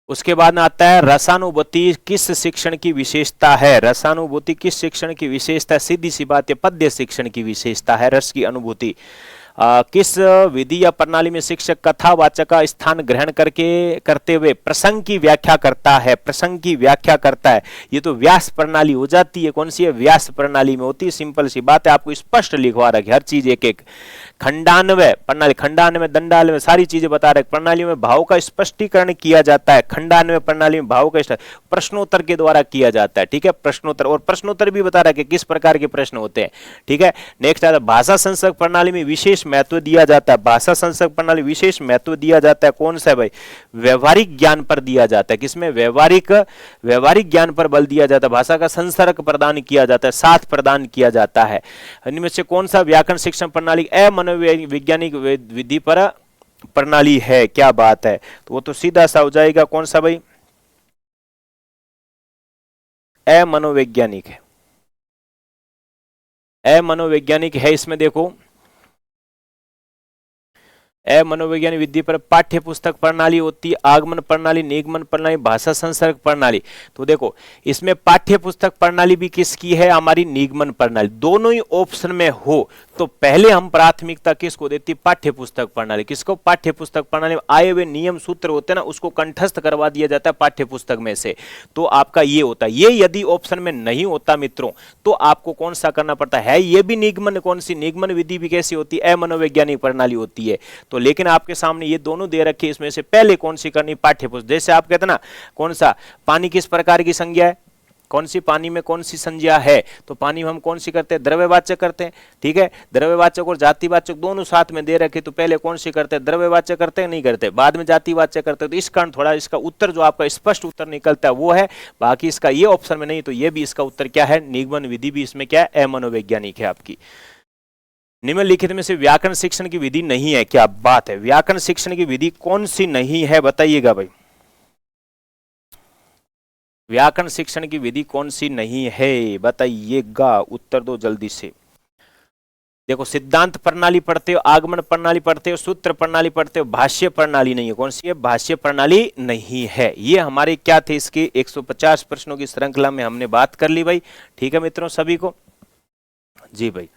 उसके बाद में आता है रसानुभूति किस शिक्षण की विशेषता है? रसानुभूति किस शिक्षण की विशेषता? सीधी सी बात है, पद्य शिक्षण की विशेषता है रस की अनुभूति। किस विधि या प्रणाली में शिक्षक कथावाचक का स्थान ग्रहण करते हुए प्रसंग की व्याख्या करता है? प्रसंग की व्याख्या करता है, ये तो व्यास प्रणाली हो जाती है। कौन सी है? व्यास प्रणाली में होती है। सिंपल सी बात है, आपको स्पष्ट लिखवा रखे हर चीज एक एक। खंडान्वय प्रणाली, खंडान्वय, दंडान्वय, सारी चीजें बता रहे। प्रणाली में भाव का स्पष्टीकरण किया जाता है। खंडान्वय प्रणाली में भाव का प्रश्नोत्तर के द्वारा किया जाता है, ठीक है। प्रश्नोत्तर, और प्रश्नोत्तर भी बता रहा है कि किस प्रकार के प्रश्न होते हैं, ठीक है। नेक्स्ट आता है भाषा संसर्ग प्रणाली में विशेष महत्व दिया जाता है। भाषा संसर्ग प्रणाली विशेष महत्व दिया जाता है, कौन सा है भाई? व्यवहारिक ज्ञान पर दिया जाता है। किसमें? व्यवहारिक ज्ञान पर बल दिया जाता है। भाषा का संसर्ग प्रदान किया जाता है, साथ प्रदान किया जाता है। इनमें से कौन सा व्याकरण शिक्षण प्रणाली मनोवैज्ञानिक विधि पर प्रणाली है? क्या बात है, तो वो तो सीधा सा हो जाएगा, कौन सा भाई? अमनोवैज्ञानिक है, अमनोवैज्ञानिक है। इसमें देखो मनोवैज्ञानिक विधि पर पाठ्य पुस्तक प्रणाली होती है, आगमन प्रणाली, निगमन प्रणाली, भाषा संसर्ग प्रणाली। तो देखो इसमें पाठ्य पुस्तक प्रणाली भी किसकी है, हमारी निगमन प्रणाली। दोनों ही ऑप्शन में हो तो पहले हम प्राथमिकता किसको देती, पाठ्य पुस्तक प्रणाली। किसको, पाठ्य पुस्तक प्रणाली में आए हुए नियम सूत्र होते हैं ना, उसको कंठस्थ करवा दिया जाता है पाठ्य पुस्तक में से। तो आपका ये होता है। ये यदि ऑप्शन में नहीं होता मित्रों तो आपको कौन सा करना पड़ता है, ये भी निगमन, कौन सी निगमन विधि भी कैसी होती है, मनोवैज्ञानिक प्रणाली होती है। तो लेकिन आपके सामने ये दोनों दे रखे, इसमें से पहले कौन सी करनी, पाठ्य पुस्तक। जैसे आप कहते ना कौन सा पानी किस प्रकार की संज्ञा है, कौन सी पानी में कौन सी संज्ञा है, तो पानी में हम कौन सी करते हैं, द्रव्यवाचक करते हैं। ठीक है, द्रव्यवाचक और जातिवाचक दोनों साथ में दे रखे, तो पहले कौन सी करते हैं, द्रव्यवाचक करते हैं, नहीं करते, बाद में जातिवाचक करते हैं। तो इस कारण थोड़ा इसका उत्तर जो आपका स्पष्ट उत्तर निकलता है वो है। बाकी इसका ये ऑप्शन में नहीं, तो ये भी इसका उत्तर क्या है, निगमन विधि भी इसमें क्या है, अमनोवैज्ञानिक है आपकी। निम्नलिखित में से व्याकरण शिक्षण की विधि नहीं है, क्या बात है, व्याकरण शिक्षण की विधि कौन सी नहीं है, बताइएगा भाई। व्याकरण शिक्षण की विधि कौन सी नहीं है, बताइएगा, उत्तर दो जल्दी से। देखो सिद्धांत प्रणाली पढ़ते हो, आगमन प्रणाली पढ़ते हो, सूत्र प्रणाली पढ़ते हो, भाष्य प्रणाली नहीं है। कौन सी है, भाष्य प्रणाली नहीं है। ये हमारे क्या थे, इसके 150 प्रश्नों की श्रृंखला में हमने बात कर ली भाई। ठीक है मित्रों, सभी को जी भाई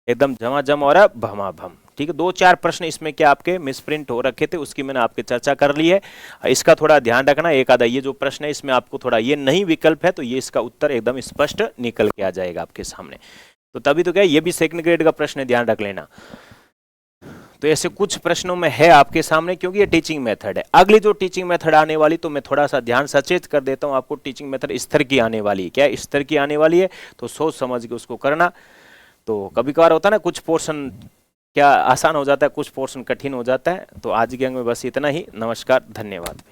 एकदम झमाझम और भमाभम। ठीक है, 2-4 प्रश्न इसमें क्या आपके मिसप्रिंट हो रखे थे, उसकी मैंने आपके चर्चा कर ली है। इसका थोड़ा ध्यान रखना, एक आधा ये जो प्रश्न है इसमें आपको थोड़ा ये नहीं विकल्प है, तो ये इसका उत्तर एकदम स्पष्ट निकल के आ जाएगा आपके सामने। तो तभी तो क्या, ये भी सेकंड ग्रेड का प्रश्न है, ध्यान रख लेना। तो ऐसे कुछ प्रश्नों में है आपके सामने, क्योंकि ये टीचिंग मेथड है। अगली जो टीचिंग मेथड आने वाली, तो मैं थोड़ा सा ध्यान सचेत कर देता हूँ आपको, टीचिंग मेथड स्तर की आने वाली है। क्या स्तर की आने वाली है, तो सोच समझ के उसको करना। तो कभी कभार होता है ना, कुछ पोर्शन क्या आसान हो जाता है, कुछ पोर्शन कठिन हो जाता है। तो आज के अंक में बस इतना ही। नमस्कार, धन्यवाद।